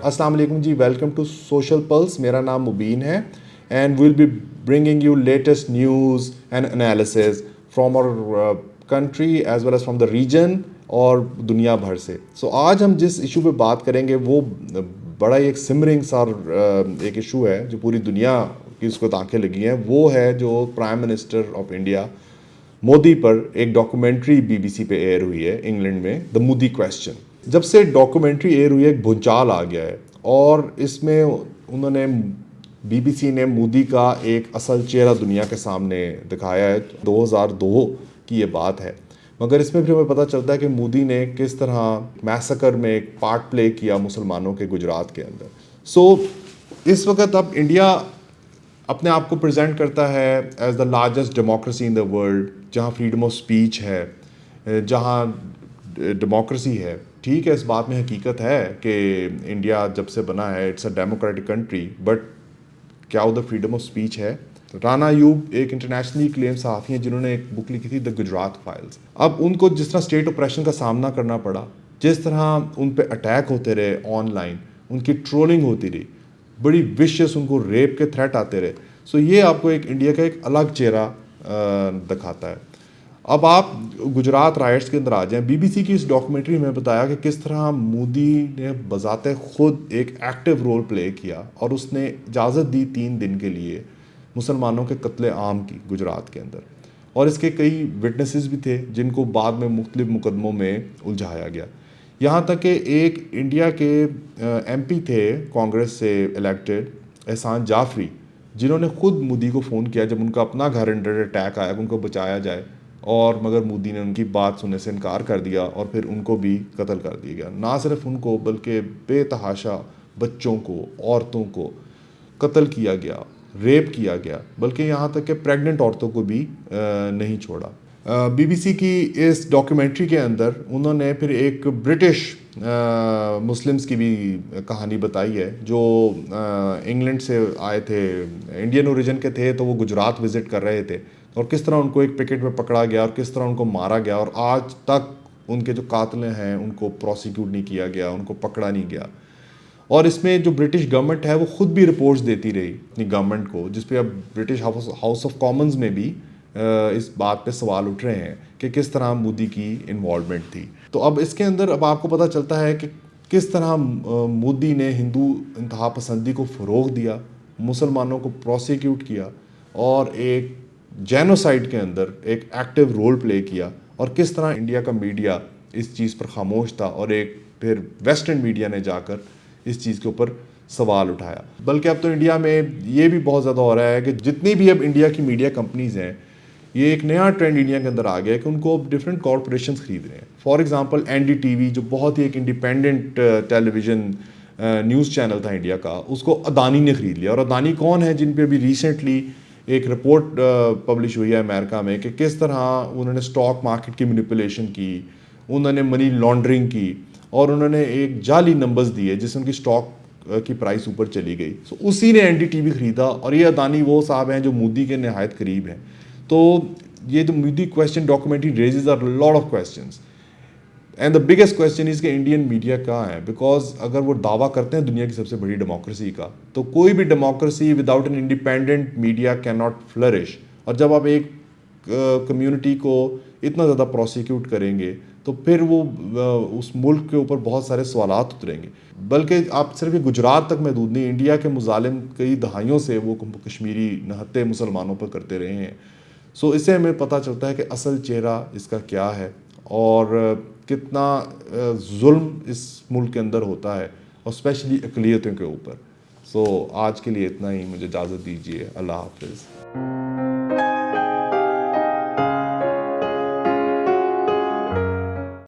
अस्सलाम वालेकुम जी, वेलकम टू सोशल पल्स। मेरा नाम मुबीन है and will be bringing you latest news and analysis from our country as well as from the region और दुनिया भर से। आज हम जिस इशू पे बात करेंगे वो बड़ा ही एक सिमरिंग सा एक इशू है जो पूरी दुनिया की उसको आंखें लगी हैं। वो है जो prime minister of India Modi पर एक डॉक्यूमेंट्री बीबीसी पे एयर हुई है इंग्लैंड में, द मोदी क्वेश्चन। जब से डॉक्यूमेंट्री एयर हुई है एक भूचाल आ गया है और इसमें उन्होंने बीबीसी ने मोदी का एक असल चेहरा दुनिया के सामने दिखाया है। 2002 की ये बात है, मगर इसमें फिर हमें पता चलता है कि मोदी ने किस तरह मैसेकर में एक पार्ट प्ले किया मुसलमानों के गुजरात के अंदर। इस वक्त अब इंडिया अपने आप को प्रेजेंट करता है as the largest democracy in the world, जहाँ फ्रीडम ऑफ स्पीच है, जहाँ डेमोक्रेसी है। ठीक है, इस बात में हकीकत है कि इंडिया जब से बना है it's a democratic country, but क्या उधर फ्रीडम ऑफ स्पीच है? राना अयूब एक इंटरनेशनली क्लेम सहाफ़ी हैं जिन्होंने एक बुक लिखी थी द गुजरात फाइल्स। अब उनको जिस तरह स्टेट ऑपरेशन का सामना करना पड़ा, जिस तरह उन पे अटैक होते रहे ऑनलाइन, उनकी ट्रोलिंग होती रही, बड़ी विशियस उनको रेप के थ्रेट आते रहे। ये आपको एक इंडिया का एक अलग चेहरा दिखाता है। अब आप गुजरात राइट्स के अंदर आ जाएं। बीबीसी की इस डॉक्यूमेंट्री में बताया कि किस तरह मोदी ने बजाते खुद एक एक्टिव रोल प्ले किया और उसने इजाज़त दी 3 दिन के लिए मुसलमानों के कत्ले आम की गुजरात के अंदर, और इसके कई विटनेसेस भी थे जिनको बाद में मुख्तलिफ मुकदमों में उलझाया गया। यहाँ तक कि एक इंडिया के एमपी थे कांग्रेस से इलेक्टेड, एहसान जाफरी, जिन्होंने खुद मोदी को फ़ोन किया जब उनका अपना घर अंडर अटैक आया कि उनको बचाया जाए, और मगर मोदी ने उनकी बात सुनने से इनकार कर दिया और फिर उनको भी कत्ल कर दिया गया। ना सिर्फ उनको बल्कि बेतहाशा बच्चों को, औरतों को कत्ल किया गया, रेप किया गया, बल्कि यहाँ तक कि प्रेग्नेंट औरतों को भी नहीं छोड़ा। बीबीसी की इस डॉक्यूमेंट्री के अंदर उन्होंने फिर एक ब्रिटिश मुस्लिम्स की भी कहानी बताई है जो इंग्लैंड से आए थे, इंडियन ओरिजिन के थे, तो वो गुजरात विज़िट कर रहे थे और किस तरह उनको एक पिकेट में पकड़ा गया और किस तरह उनको मारा गया, और आज तक उनके जो कातिल हैं उनको प्रोसिक्यूट नहीं किया गया, उनको पकड़ा नहीं गया। और इसमें जो ब्रिटिश गवर्नमेंट है वो ख़ुद भी रिपोर्ट्स देती रही अपनी गवर्नमेंट को, जिस पे अब ब्रिटिश हाउस ऑफ कॉमन्स में भी इस बात पे सवाल उठ रहे हैं कि किस तरह मोदी की इन्वॉल्वमेंट थी। तो अब इसके अंदर अब आपको पता चलता है कि किस तरह मोदी ने हिंदू इंतहा पसंदी को फ़रोग़ दिया, मुसलमानों को प्रोसिक्यूट किया और एक जेनोसाइड के अंदर एक एक्टिव रोल प्ले किया, और किस तरह इंडिया का मीडिया इस चीज़ पर खामोश था और एक फिर वेस्टर्न मीडिया ने जाकर इस चीज़ के ऊपर सवाल उठाया। बल्कि अब तो इंडिया में ये भी बहुत ज़्यादा हो रहा है कि जितनी भी अब इंडिया की मीडिया कंपनीज़ हैं, ये एक नया ट्रेंड इंडिया के अंदर आ गया है कि उनको डिफरेंट कॉरपोरेशंस खरीद रहे हैं। फॉर एग्जांपल एनडीटीवी जो बहुत ही एक इंडिपेंडेंट टेलीविज़न न्यूज़ चैनल था इंडिया का, उसको अदानी ने ख़रीद लिया। और अदानी कौन है? जिन पे अभी रिसेंटली एक रिपोर्ट पब्लिश हुई है अमेरिका में कि किस तरह उन्होंने स्टॉक मार्केट की मैनिपुलेशन की, उन्होंने मनी लॉन्ड्रिंग की, और उन्होंने एक जाली नंबर्स दिए जिससे उनकी स्टॉक की प्राइस ऊपर चली गई। उसी ने एनडीटीवी ख़रीदा, और ये अदानी वो साहब हैं जो मोदी के नहायत करीब हैं। तो ये जो Modi question documentary raises are lot of questions, and the biggest question is कि इंडियन मीडिया कहाँ है? बिकॉज अगर वो दावा करते हैं दुनिया की सबसे बड़ी डेमोक्रेसी का, तो कोई भी democracy without an independent media can not flourish. और जब आप एक कम्युनिटी को इतना ज़्यादा प्रोसिक्यूट करेंगे तो फिर वो उस मुल्क के ऊपर बहुत सारे सवालात उतरेंगे। बल्कि आप सिर्फ ये गुजरात तक महदूद नहीं, इंडिया के मुजालिम कई दहाइयों से वो कश्मीरी नहत्ते मुसलमानों पर करते रहे हैं। इससे हमें पता चलता है कि असल चेहरा इसका क्या है और कितना जुल्म इस मुल्क के अंदर होता है, और स्पेशली अक़लियतों के ऊपर। आज के लिए इतना ही, मुझे इजाज़त दीजिए। अल्लाह हाफ़िज़।